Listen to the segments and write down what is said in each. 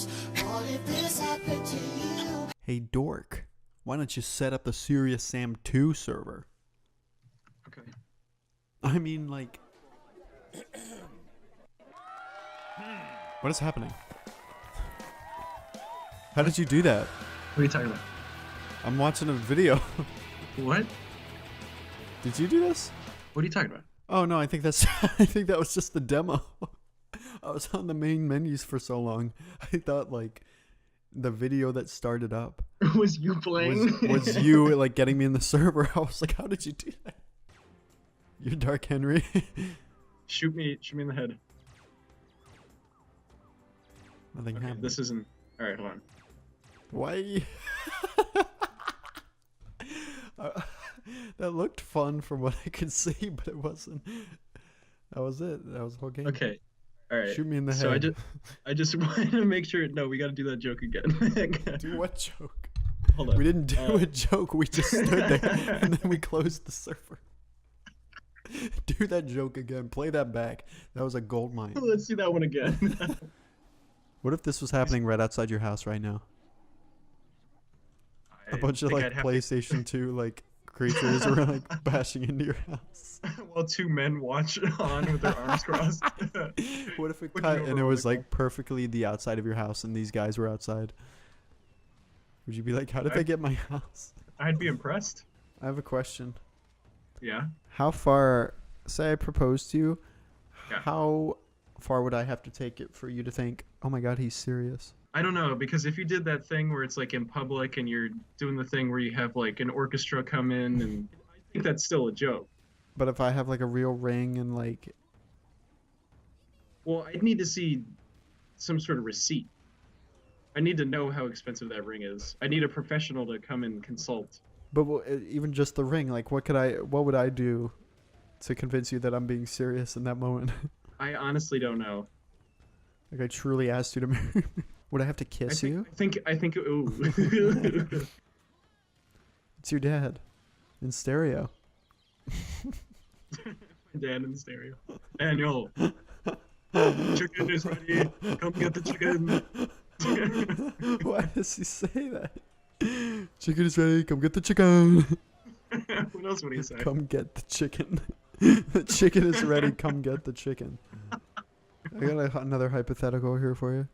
What if this happened to you? Hey, dork. Why don't you set up the Serious Sam 2 server? Okay. I mean, like... What is happening? How did you do that? What are you talking about? I'm watching a video. What? Did you do this? What are you talking about? Oh no, I think that's I think that was just the demo. I was on the main menus for so long. I thought like the video that started up Was you playing? was you like getting me in the server. I was like, how did you do that? You're Dark Henry. Shoot me in the head. Nothing Okay, happened. this isn't. All right, hold on. Why? That looked fun from what I could see, but it wasn't. That was it. That was the whole game. Okay. All right. Shoot me in the head. So I just wanted to make sure. No, we got to do that joke again. Do what joke? Hold on. We didn't do a joke. We just stood there and then we closed the server. Do that joke again. Play that back. That was a gold mine. Let's do that one again. What if this was happening right outside your house right now? A bunch of like PlayStation 2 like creatures were like bashing into your house. While two men watch on with their arms crossed. What if it cut and it was like perfectly the outside of your house and these guys were outside? Would you be like, how did they get my house? I'd be impressed. I have a question. Yeah. How far, say I proposed to you, Yeah. how far would I have to take it for you to think, oh my god, he's serious? I don't know, because if you did that thing where it's like in public and you're doing the thing where you have like an orchestra come in, and I think that's still a joke. But if I have like a real ring and like... Well, I'd need to see some sort of receipt. I need to know how expensive that ring is. I need a professional to come and consult. But even just the ring, like what would I do to convince you that I'm being serious in that moment? I honestly don't know. Like I truly asked you to marry me. Would I have to kiss you? I think, ooh. It's your dad. In stereo. Dad in stereo. Daniel. Chicken is ready. Come get the chicken. Why does he say that? Chicken is ready. Come get the chicken. What else would he say? Come get the chicken. The chicken is ready. Come get the chicken. I got another hypothetical here for you.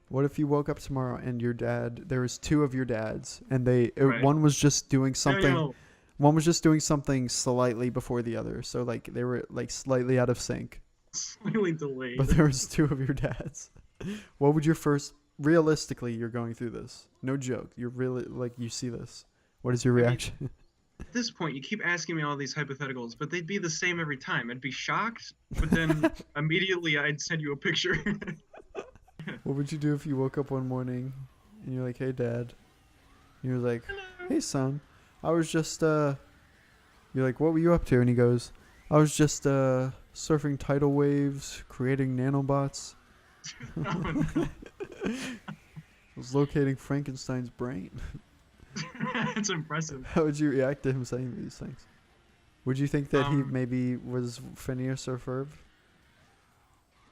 What if you woke up tomorrow and your dad, there was two of your dads, and Right. one was just doing something, Daniel. one was just doing something slightly before the other, so like they were like slightly out of sync. Slightly delayed. But there was two of your dads. What would your first? Realistically, you're going through this. No joke. You're really like you see this. What is your reaction? At this point, you keep asking me all these hypotheticals, but they'd be the same every time. I'd be shocked, but then immediately I'd send you a picture. What would you do if you woke up one morning and you're like, "Hey, Dad," and you're like, "Hey, son, I was just You're like, "What were you up to?" And he goes, "I was just surfing tidal waves, creating nanobots. I was locating Frankenstein's brain." It's impressive. How would you react to him saying these things? Would you think that he Um, maybe was Phineas or Ferb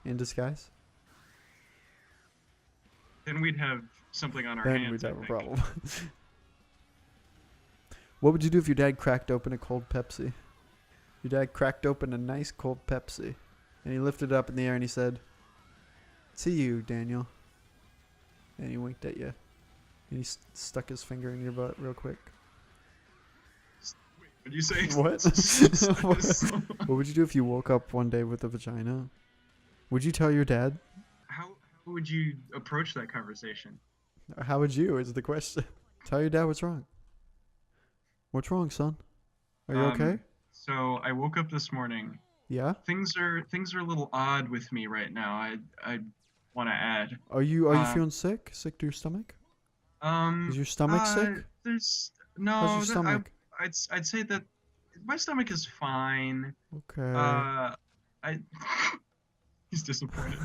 in disguise? Then we'd have something on our Then hands. we'd have I a think. problem. What would you do if your dad cracked open a cold Pepsi? Your dad cracked open a nice cold Pepsi, and he lifted it up in the air and he said, "To you, Daniel." And he winked at you. And he stuck his finger in your butt real quick. Would you say What? What would you do if you woke up one day with a vagina? Would you tell your dad? How would you approach that conversation? How would you, is the question. Tell your dad what's wrong. What's wrong, son? Are you okay? So I woke up this morning. Yeah? Things are a little odd with me right now. I want to add. Are you feeling sick? Sick to your stomach? Is your stomach sick? There's no. How's your stomach? I'd say that my stomach is fine. Okay. He's disappointed.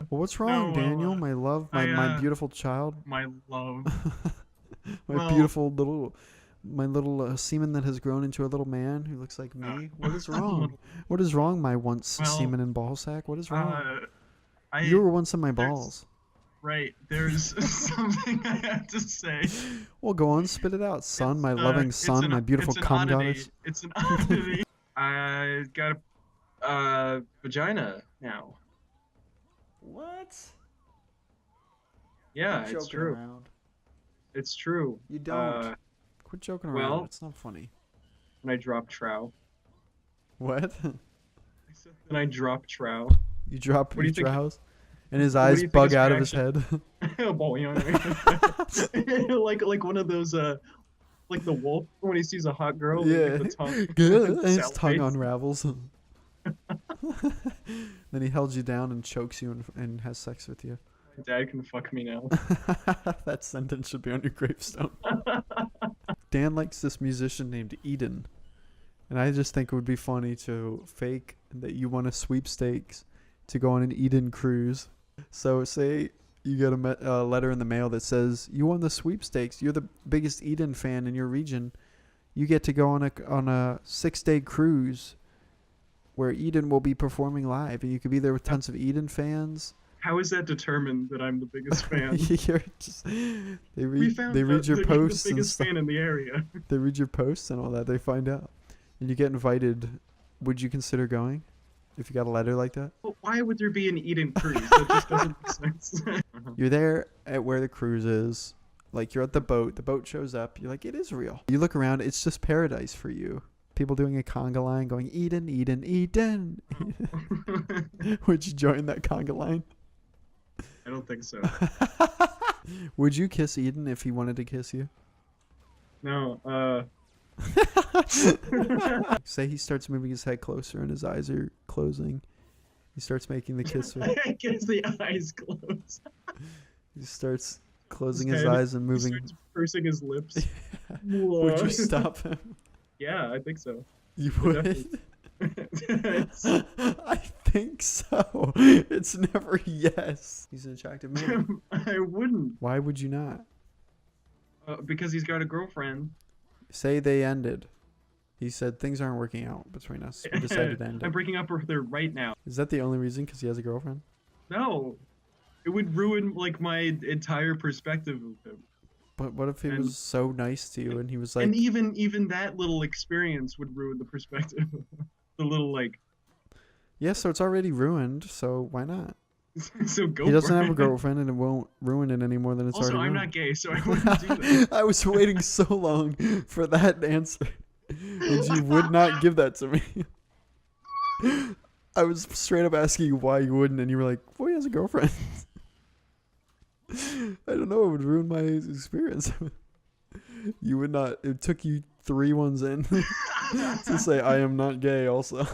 Well, what's wrong, No, Daniel? My love, my beautiful child, My love. my beautiful little semen that has grown into a little man who looks like me. What is wrong? What is wrong, my once semen and ball sack? What is wrong? You were once in my balls. right. There's something I have to say. Well, go on, spit it out, son. My It's, loving it's son, an- my beautiful it's an cum oddity. goddess. It's an oddity. I got a vagina now. What? Yeah, Quit it's joking true. around. It's true. You don't. Quit joking around. well- It's not funny. When I dropped trow. What? I said that I dropped trow. You drop What do you think- Trou's, and his what do eyes you think bug his out of his head. like one of those like the wolf when he sees a hot girl. Yeah. Like the tongue, Good. like His sour tongue face. unravels. Then he holds you down and chokes you and has sex with you. Dad can fuck me now. That sentence should be on your gravestone. Dan likes this musician named Eden. And I just think it would be funny to fake that you won a sweepstakes to go on an Eden cruise. So say you get a letter in the mail that says, you won the sweepstakes. You're the biggest Eden fan in your region. You get to go on a 6-day cruise where Eden will be performing live. And you could be there with tons of Eden fans. How is that determined that I'm the biggest fan? You're just, they We read, found they read that your you're posts the and biggest stuff. fan in the area. They read your posts and all that. They find out. And you get invited. Would you consider going if you got a letter like that? Well, why would there be an Eden cruise? That just doesn't make sense. You're there at where the cruise is. Like, you're at the boat. The boat shows up. You're like, it is real. You look around. It's just paradise for you. People doing a conga line going, Eden, Eden, Eden. Would you join that conga line? I don't think so. Would you kiss Eden if he wanted to kiss you? No, Say he starts moving his head closer and his eyes are closing. He starts making the kiss. I guess the eyes close. He starts closing His his head, eyes and He moving. starts pursing his lips. Would you stop him? Yeah, I think so. You Definitely. would? It's- I think so. It's never yes. He's an attractive man. I wouldn't, Why would you not? because he's got a girlfriend. Say they ended. He said things aren't working out between us. We decided to end I'm it. breaking up with her right now. Is that the only reason? Because he has a girlfriend? No, it would ruin like my entire perspective of him. But what if he And- was so nice to you and he was like, And even that little experience would ruin the perspective. The little like, yeah, so it's already ruined, so why not? so go. He doesn't for have a it. girlfriend and it won't ruin it any more than it's Also, already I'm ruined. not gay, so I wouldn't do that. I was waiting so long for that answer, and you would not give that to me. I was straight up asking you why you wouldn't, and you were like, "Well, he has a girlfriend." I don't know. It would ruin my experience. You would not. It took you 3 ones in to say I am not gay. Also,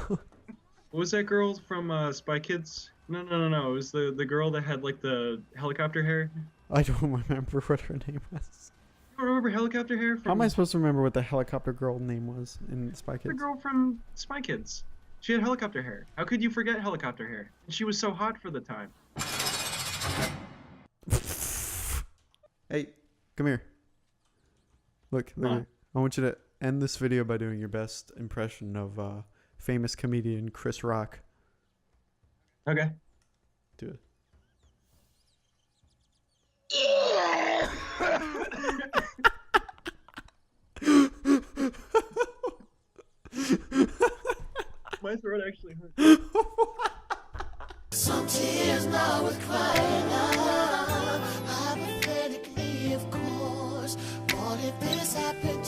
What was that girl from Spy Kids? No. It was the girl that had like the helicopter hair. I don't remember what her name was. You don't remember helicopter hair? From How am I supposed to remember what the helicopter girl name was in Spy The Kids? girl from Spy Kids. She had helicopter hair. How could you forget helicopter hair? And she was so hot for the time. Hey, come here. Look Huh? here. I want you to end this video by doing your best impression of famous comedian Chris Rock. Okay. Do it. My throat actually hurt. Some tears now with crying out. Hypothetically, of course. What if this happened